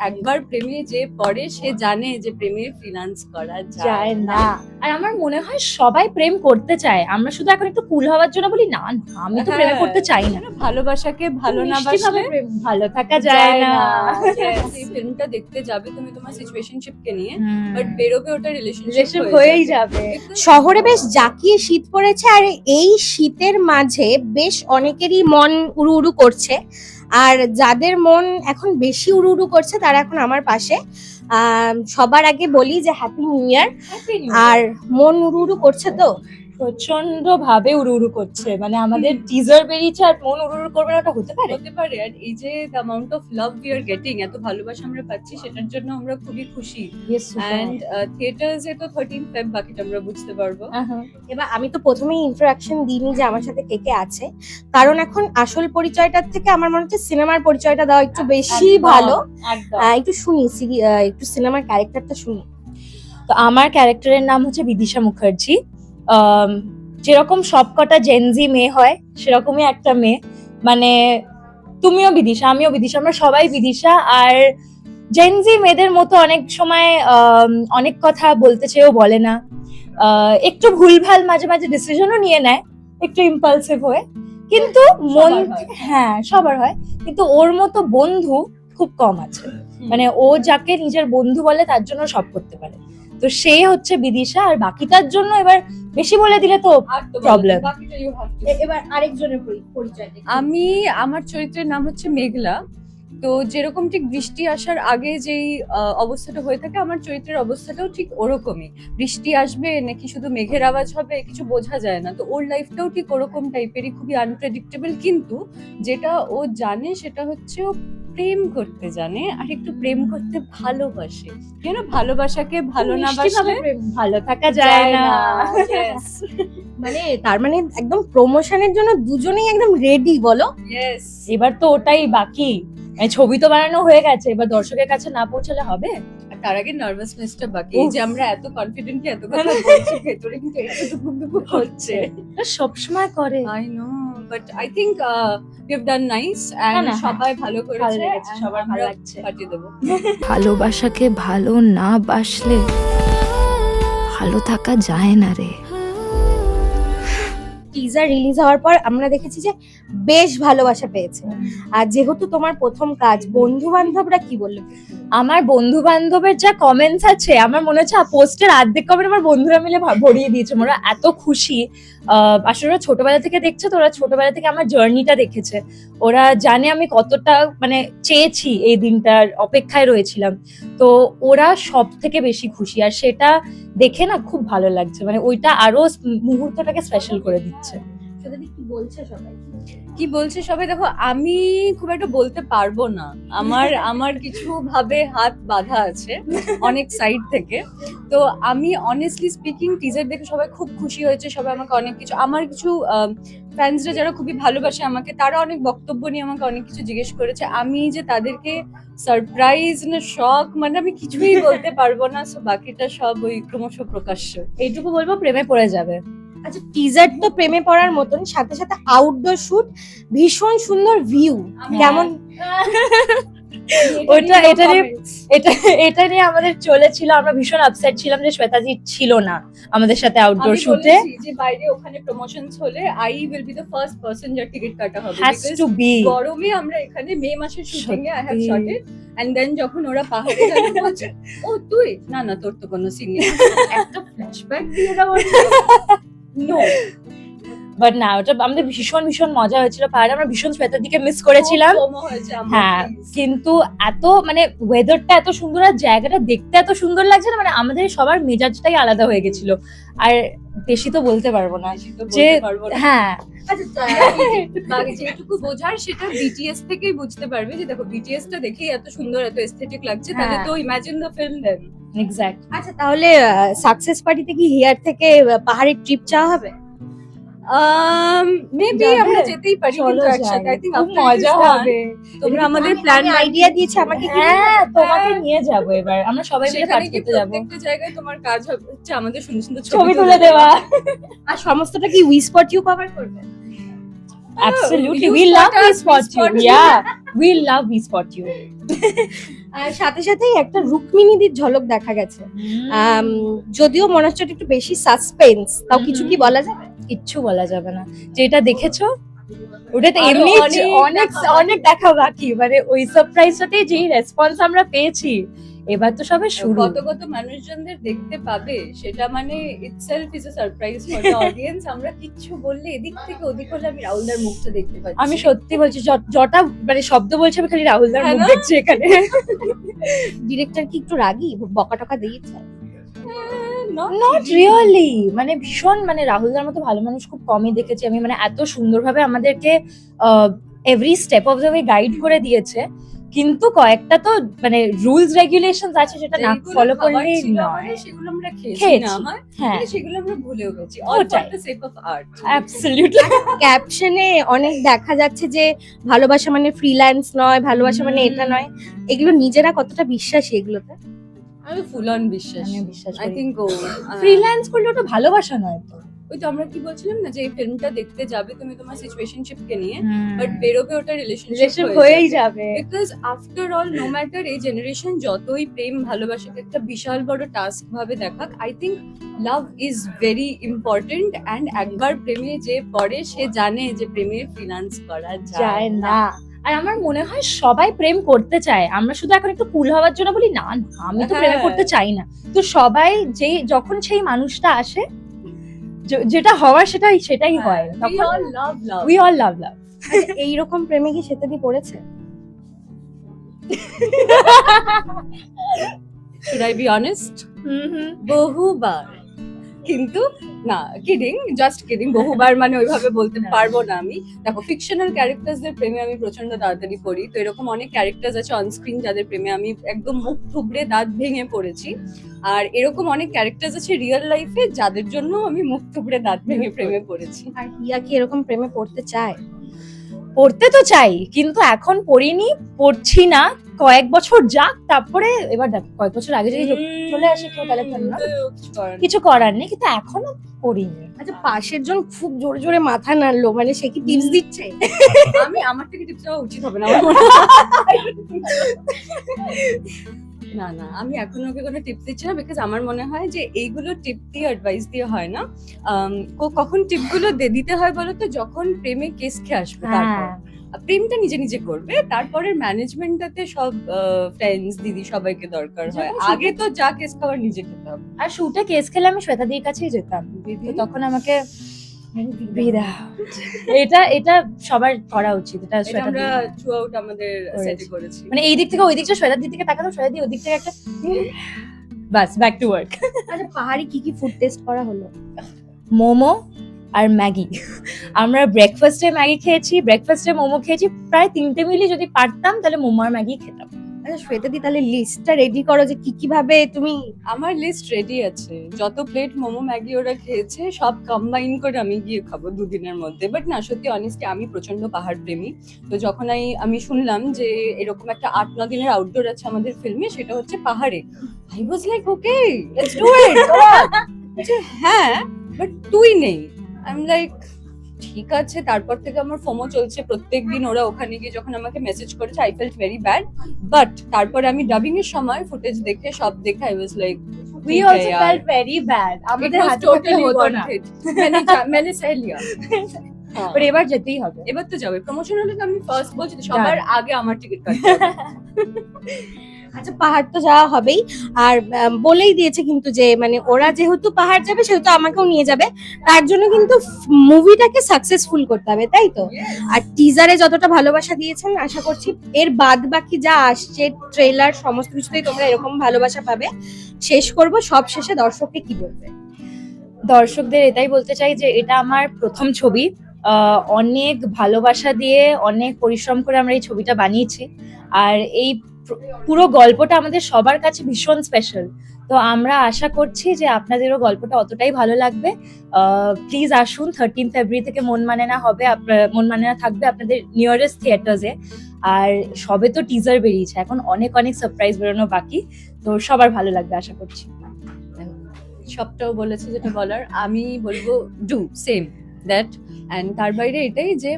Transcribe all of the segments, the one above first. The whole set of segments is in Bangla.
একবার প্রেমে যে পড়ে সে জানে যে প্রেমে ফিনান্স করা যায় না। আর আমার মনে হয় সবাই প্রেম করতে চায়, আমরা শুধু এখন একটু কুল হওয়ার জন্য বলি না না, আমি তো প্রেমে করতে চাই না। ভালোবাসাকে ভালো না মিষ্টিভাবে বাসলে প্রেম ভালো থাকা যায় না। Yes, এই ফিল্মটা দেখতে যাবে তুমি তোমার সিচুয়েশনশিপকে নিয়ে, বাট বেরোবে ওটা রিলেশন রিলেশনশিপ হয়েই যাবে। শহরে বেশ জাঁকিয়ে শীত পড়েছে, আর এই শীতের মাঝে বেশ অনেকেরই মন উড়ু উড়ু করছে। আর যাদের মন এখন বেশি উড়ু উড়ু করছে তারা এখন আমার পাশে। সবার আগে বলি যে হ্যাপি নিউ ইয়ার। আর মন উড়ু উড়ু করছে তো প্রচন্ড ভাবে উড়ু করছে, মানে আমাদের টিজার বেরিয়েছে আর মন উড়ু করবে না, ওটা হতে পারে? হতে পারে। আর এই যে the amount of love we are getting, এত ভালোবাসা আমরা পাচ্ছি, সেটার জন্য আমরা খুবই খুশি। এন্ড থিয়েটার্সে তো 13 ফেব বাকিটা আমরা বুঝতে পারবো। এবার আমি তো প্রথমেই ইন্ট্রোডাকশন দিইনি যে আমার সাথে কে কে আছে, কারণ এখন আসল পরিচয়টার থেকে আমার মনে হচ্ছে সিনেমার পরিচয়টা দেওয়া একটু বেশি ভালো। একটু শুনি, একটু সিনেমার ক্যারেক্টারটা শুনি। তো আমার ক্যারেক্টারের নাম হচ্ছে বিদিশা মুখার্জি। যেরকম সবকটা জেনজি মেয়ে হয় সেরকমই একটা মেয়ে, মানে তুমিও বিদিশা আমিও বিদিশা, আমরা সবাই বিদিশা। আর জেনজি মেয়েদের মতো অনেক সময় অনেক কথা বলতে চেয়েও বলে না, একটু ভুলভাল মাঝে মাঝে ডিসিশনও নিয়ে নেয়, একটু ইম্পালসিভ হয়ে, কিন্তু মন হ্যাঁ সবার হয়, কিন্তু ওর মতো বন্ধু খুব কম আছে। মানে ও যাকে নিজের বন্ধু বলে তার জন্য সব করতে পারে, তো সে হচ্ছে বিদিশা। আর বাকিটার জন্য এবার বেশি বলে দিলে তো প্রবলেম। এবার আরেকজনের পরিচয়। আমার চরিত্রের নাম হচ্ছে মেঘলা। তো যেরকম ঠিক বৃষ্টি আসার আগে যেই অবস্থাটা হয়ে থাকে, আমার চরিত্রের অবস্থাটাও ঠিক ওরকমই। বৃষ্টি আসবে নাকি শুধু মেঘের আওয়াজ হবে কিছু বোঝা যায় না। তো ওর লাইফটাও ঠিক ওরকম টাইপেরই, খুবই আনপ্রেডিক্টেবল। কিন্তু যেটা ও জানে সেটা হচ্ছে ও প্রেম করতে জানে, আর একটু প্রেম করতে ভালোবাসে। কেন ভালোবাসাকে ভালো না বাসলে ভালো থাকা যায় না। মানে তার মানে একদম প্রমোশনের জন্য দুজনেই একদম রেডি, বলো? ইয়েস, এবার তো ওটাই বাকি, ছবি তো বানানো হয়ে গেছে, এবার দর্শকের কাছে না পৌঁছালে হবে। আর তার আগে নার্ভাসনেসটা বাকি। এই যে আমরা এত কনফিডেন্টলি এত কথা বলছি, ভেতরে কিন্তু একটু টুকটুক হচ্ছে। সব সময় করে, I know, but I think we have done nice and সবাই ভালো করেছে, সবার ভালো লাগছে। পাঠিয়ে দেবো। ভালোবাসাকে ভালো না বাসলে ভালো থাকা যায় না রে। টিজার রিলিজ হওয়ার পর আমরা দেখেছি যে বেশ ভালোবাসা পেয়েছে। আর যেহেতু তোমার প্রথম কাজ, বন্ধু বান্ধবরা কি বললো? আমার বন্ধু বান্ধবের যা কমেন্টস আছে, আমার মনে হচ্ছে পোস্টের অর্ধেক কমেন্ট আমার বন্ধুরা মিলে ভরিয়ে দিয়েছে। ওরা এত খুশি, আসলে ওরা ছোটবেলা থেকে দেখছে, তো ওরা ছোটবেলা থেকে আমার জার্নিটা দেখেছে। ওরা জানে আমি কতটা মানে চেয়েছি, এই দিনটার অপেক্ষায় রয়েছিলাম। তো ওরা সব থেকে বেশি খুশি, আর সেটা দেখে না খুব ভালো লাগছে। মানে ওইটা আরো মুহূর্তটাকে স্পেশাল করে দিচ্ছে। কি বলছে সবাই, দেখো আমি খুব একটা বলতে পারবো না। আমার কিছু ভাবে হাত বাঁধা আছে অনেক সাইড থেকে। তো আমি অনেস্টলি স্পিকিং টিজার দেখে সবাই খুব খুশি হয়েছে। সবাই আমাকে অনেক কিছু, আমার কিছু ফ্যান্সরা যারা খুবই ভালোবাসে আমাকে, তারা অনেক বক্তব্য নিয়ে আমাকে অনেক কিছু জিজ্ঞেস করেছে। আমি যে তাদেরকে সারপ্রাইজ না শক, মানে আমি কিছুই বলতে পারবো না। সো বাকিটা সব ওই ক্রমশ প্রকাশ্য। এইটুকু বলবো, প্রেমে পড়ে যাবে। আচ্ছা, টিজার তো প্রেমে পড়ার মতন, সাথে সাথে আউটডোর শুট, ভীষণ সুন্দর ভিউ, কেমন? এটা নিয়ে আমাদের চলেছিল, আমরা ভীষণ আপসেট ছিলাম যে শ্বেতাজি ছিল না আমাদের সাথে আউটডোর শুটে। যে বাইরে ওখানে প্রমোশনস হলে I will be the first person যার টিকিট কাটা হবে। Has to be. গরমে আমরা এখানে মে মাসের শুটিং এ I have shotted, and then যখন ওরা পাহাড়ে যাবে বলছে ও তুই না না তোর তো কোনো সিন নেই, একটা ফ্ল্যাশব্যাক দিয়ে দাও। নো, বাট না, ওটা আমাদের ভীষণ ভীষণ মজা হয়েছিল। পাহাড়ে আমরা ভীষণ শ্বেতার দিকে মিস করেছিলাম। হ্যাঁ, কিন্তু এত মানে ওয়েদারটা এত সুন্দর, আর জায়গাটা দেখতে এত সুন্দর লাগছে না, মানে আমাদের সবার মেজাজটাই আলাদা হয়ে গেছিল। আর বেশি তো বলতে পারবো না যে হ্যাঁ, যেটুকু বোঝার সেটা বিটিএস থেকেই বুঝতে পারবে। যে দেখো বিটিএস টা দেখেই এত সুন্দর এত এস্থেটিক লাগছে, তাহলে তো imagine the film then. Exact. আচ্ছা, তাহলে সাকসেস পার্টিতে কি হিয়ার থেকে পাহাড়ের ট্রিপ চাওয়া হবে? মেবি আমরা যেতেই পারি, কিন্তু একসাথে আই থিংক খুব মজা হবে। তোমরা আমাদের প্ল্যান আইডিয়া দিয়েছে আমাকে, হ্যাঁ তোমাকে নিয়ে যাব এবার, আমরা সবাই মিলে কাজ করতে যাব। প্রত্যেকটা জায়গায় তোমার কাজ হচ্ছে আমাদের সুন্দর সুন্দর ছবি তুলে দেওয়া। আর সমস্তটা কি উই স্পট ইউ কভার করবে? Absolutely, we love we spot you. Yeah, we love we spot you. আর সাথে সাথেই একটা রুক্মিণীদির ঝলক দেখা গেছে। যদিও মনে হচ্ছে ওটা একটু বেশি সাসপেন্স, তাও কিছু কি বলা যাবে? কিচ্ছু বলা যাবে না। যেটা দেখেছো ওটাতে আরো এমনি অনেক অনেক দেখা অনেক দেখা বাকি, মানে ওই সারপ্রাইজটাতে যে রেসপন্স আমরা পেয়েছি, এবার তো সবে শুরু। কত কত মানুষজনদের দেখতে পাবে সেটা মানে itself is a surprise for the audience. আমরা কিচ্ছু বললে এদিক থেকে ওদিক হলে আমি রাহুলদার মুখটা দেখতে পাচ্ছি। আমি সত্যি বলছি, যটা মানে শব্দ বলছে আমি খালি রাহুলদার হ্যাঁ মুখ না? দেখছি এখানে। ডিরেক্টর কি একটু রাগী, বকা টকা দিয়েছে? নট রিয়েলি, মানে ভীষণ, মানে রাহুলদার মতো ভালো মানুষ খুব কমই দেখেছি আমি, মানে এত সুন্দরভাবে আমাদেরকে every step of the way guide করে দিয়েছে। কিন্তু কয়েকটা তো মানে রুলস রেগুলেশনস আছে, সেটা না ফলো করলেই নয়। সেগুলো আমরা খেয়েছি খেয়েছি। না হয়, হ্যাঁ, মানে সেগুলো আমরা ভুলেও গেছি। অল ফর ওটাই। The sake of art. Absolutely. ক্যাপশনে অনেক দেখা যাচ্ছে যে ভালোবাসা মানে ফ্রিল্যান্স নয়, ভালোবাসা মানে এটা নয়। এগুলো নিজেরা কতটা বিশ্বাসী এগুলোতে? আমি ফুল অন বিশ্বাস। আমিও বিশ্বাস আই করি। থিংক ফ্রিল্যান্স করলে ওটা ভালোবাসা নয় তো। ওই তো আমরা কি বলছিলাম না যে এই ফিল্মটা দেখতে যাবে তুমি তোমার সিচুয়েশনশিপকে নিয়ে, বাট বেরোবে ওটা রিলেশনশিপ রিলেশন হয়েই যাবে। Because after all no matter এই জেনারেশন যতই প্রেম ভালোবাসাকে একটা বিশাল বড় টাস্ক ভাবে দেখাক, I think love is very important. And একবার প্রেমে যে পড়ে সে জানে যে প্রেমে ফিনান্স করা যায় না। আর আমার মনে হয় সবাই প্রেম করতে চায়, আমরা শুধু এখন একটু কুল হওয়ার জন্য বলি না না, আমি তো প্রেমে হ্যাঁ। করতে চাই না। তো সবাই যখন সেই মানুষটা আসে, যেটা হওয়ার সেটাই হয়, উই তখন all love love. We all love love. এইরকম প্রেমে কি সেতাদি পড়েছে? Should I be honest? বহুবার। কিন্তু না, কিডিং, জাস্ট কিডিং। বহুবার মানে ওইভাবে বলতে পারবো না আমি। দেখো, ফিকশনাল ক্যারেক্টারদের প্রেমে আমি প্রচন্ড তাড়াতাড়ি পড়ি। তো এরকম অনেক ক্যারেক্টার আছে অন স্ক্রিন যাদের প্রেমে আমি একদম মুখ থুবড়ে দাঁত ভেঙে পড়েছি। আর এরকম অনেক ক্যারেক্টার আছে রিয়েল লাইফে যাদের জন্য আমি মুখ থুবড়ে দাঁত ভেঙে প্রেমে পড়েছি। আর হিয়া কি এরকম প্রেমে পড়তে চায়? পড়তে তো চাই, কিন্তু এখন পড়িনি, পড়ছি না। কয়েক বছর যাক, তারপরে এবার দেখ কয়েক বছর আগে যদি চলে আসে কেউ তাহলে তো না, কিছু করার নেই, কিন্তু এখনো পড়িনি। আচ্ছা, পাশের জন খুব জোরে জোরে মাথা নাড়লো, মানে সে কি টিপস দিচ্ছে? আমি আমার থেকে টিপস দেওয়া উচিত হবে না আমার মনে হয়। না না, আমি এখন ওকে কোনো টিপস দিচ্ছি না, বিকজ আমার মনে হয় যে এইগুলো টিপ দিয়ে অ্যাডভাইস দিয়ে হয় না। কখন টিপগুলো দিতে হয় বলো তো, যখন প্রেমে কেস খেয়ে আসবে তারপর। প্রেমটা নিজে নিজে করবে, তারপরের ম্যানেজমেন্টটাতে সব ফ্রেন্ডস দিদি সবাইকে দরকার হয়। আগে তো যা কেস খাওয়ার নিজে খেতে হবে। আর শুটে কেস খেলে আমি শ্বেতাদির কাছেই যেতাম, তো তখন আমাকে breathe out। এটা সবার করা উচিত, এটা এটা শ্বেতাদি। আমরা থ্রু আউট আমাদের সেটে করেছি। মানে এই দিক থেকে ওই দিকটা শ্বেতাদির দিকে তাকাতাম, শ্বেতাদি ওই দিক থেকে একটা বাস ব্যাক টু ওয়ার্ক। আচ্ছা, পাহাড়ি কি কি ফুড টেস্ট করা হলো? মোমো আর ম্যাগি। আমরা ব্রেকফাস্টে ম্যাগি খেয়েছি, ব্রেকফাস্টে মোমো খেয়েছি। প্রায় 3টে মিলি যদি পারতাম তাহলে মোমো আর ম্যাগি খেতাম। আচ্ছা শ্বেতাদি, তাহলে লিস্টটা রেডি করো যে কি কি ভাবে তুমি। আমার লিস্ট রেডি আছে, যত প্লেট মোমো ম্যাগি ওরা খেয়েছে সব কম্বাইন করে আমি গিয়ে খাবো দুদিনের মধ্যে। বাট না, সত্যি অনেস্টলি আমি প্রচন্ড পাহাড় প্রেমী। তো যখন আমি শুনলাম যে এরকম একটা 8-9 দিনের আউটডোর আছে আমাদের ফিল্মে, সেটা হচ্ছে পাহাড়ে, I was like okay let's do it. হ্যাঁ, বাট তুই নেই। আই এম লাইক ঠিক আছে। তারপর থেকে আমার ফোমো চলছে প্রত্যেকদিন। ওরা ওখানে গিয়ে যখন আমাকে মেসেজ করেছে, I felt very bad. But তারপরে আমি ডাবিং এর সময় ফুটেজ দেখে সব দেখে I was like We also felt very bad. আমাদের হাতে টোটালি হতো না, मैंने सह लिया। বাট এবার যেতেই হবে। এবার তো যাবে, প্রমোশন হলে তো আমি ফার্স্ট বলছি তো সবার আগে আমার টিকিট কাটতে হবে। আচ্ছা, পাহাড় তো যাওয়া হবেই। আর বলেই দিয়েছে কিন্তু যে মানে ওরা যেহেতু পাহাড় যাবে সেহেতু আমাকেও নিয়ে যাবে। তার জন্য কিন্তু মুভিটাকে সাকসেসফুল করতে হবে, তাই তো? আর টিজারে যতটা ভালোবাসা দিয়েছেন, আশা করছি এর বাদ বাকি যা আসছে ট্রেলার সমস্ত কিছুতেই তোমরা এরকম ভালোবাসা পাবে। শেষ করব, সব শেষে দর্শককে কি বলবে? দর্শকদের এটাই বলতে চাই যে এটা আমার প্রথম ছবি। অনেক ভালোবাসা দিয়ে, অনেক পরিশ্রম করে আমরা এই ছবিটা বানিয়েছি। আর এই পুরো গল্পটা আমাদের সবার কাছে ভীষণ স্পেশাল। তো আমরা আশা করছি যে আপনাদেরও গল্পটা অতটাই ভালো লাগবে। প্লিজ আসুন, 13 ফেব্রুয়ারি থেকে মন মানে না হবে, মন মানে না থাকবে আপনাদের নিয়ারেস্ট থিয়েটার্সে। আর সবে তো টিজার বেরিয়েছে, এখন অনেক অনেক সারপ্রাইজ বেরোনো বাকি। তো সবার ভালো লাগবে আশা করছি। সবটাও বলেছে যেটা বলার, আমি বলবো ডু সেম দ্যাট। অ্যান্ড তার বাইরে এটাই যে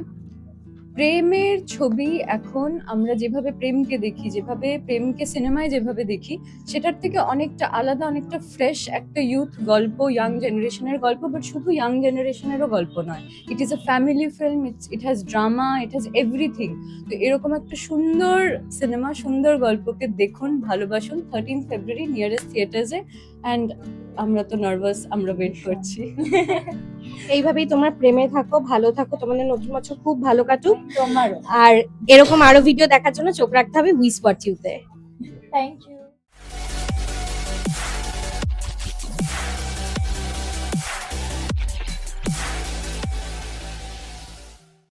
প্রেমের ছবি এখন আমরা যেভাবে প্রেমকে দেখি, যেভাবে প্রেমকে সিনেমায় যেভাবে দেখি, সেটার থেকে অনেকটা আলাদা, অনেকটা ফ্রেশ একটা ইউথ গল্প, ইয়াং জেনারেশনের গল্প, বাট শুধু ইয়াং জেনারেশনেরও গল্প নয়। It is a family film, it has drama, it has everything. তো এরকম একটা সুন্দর সিনেমা, সুন্দর গল্পকে দেখুন, ভালোবাসুন 13 ফেব্রুয়ারি নিয়ারেস্ট থিয়েটার্সে। অ্যান্ড আমরা তো নার্ভাস, আমরা ওয়েট করছি। এইভাবেই তোমরা প্রেমে থাকো, ভালো থাকো, তোমাদের নতুন বছর খুব ভালো কাটুক। তোমারও আর এরকম আরো ভিডিও দেখার জন্য চোখ রাখতে হবে উই স্পট ইউতে। Thank you.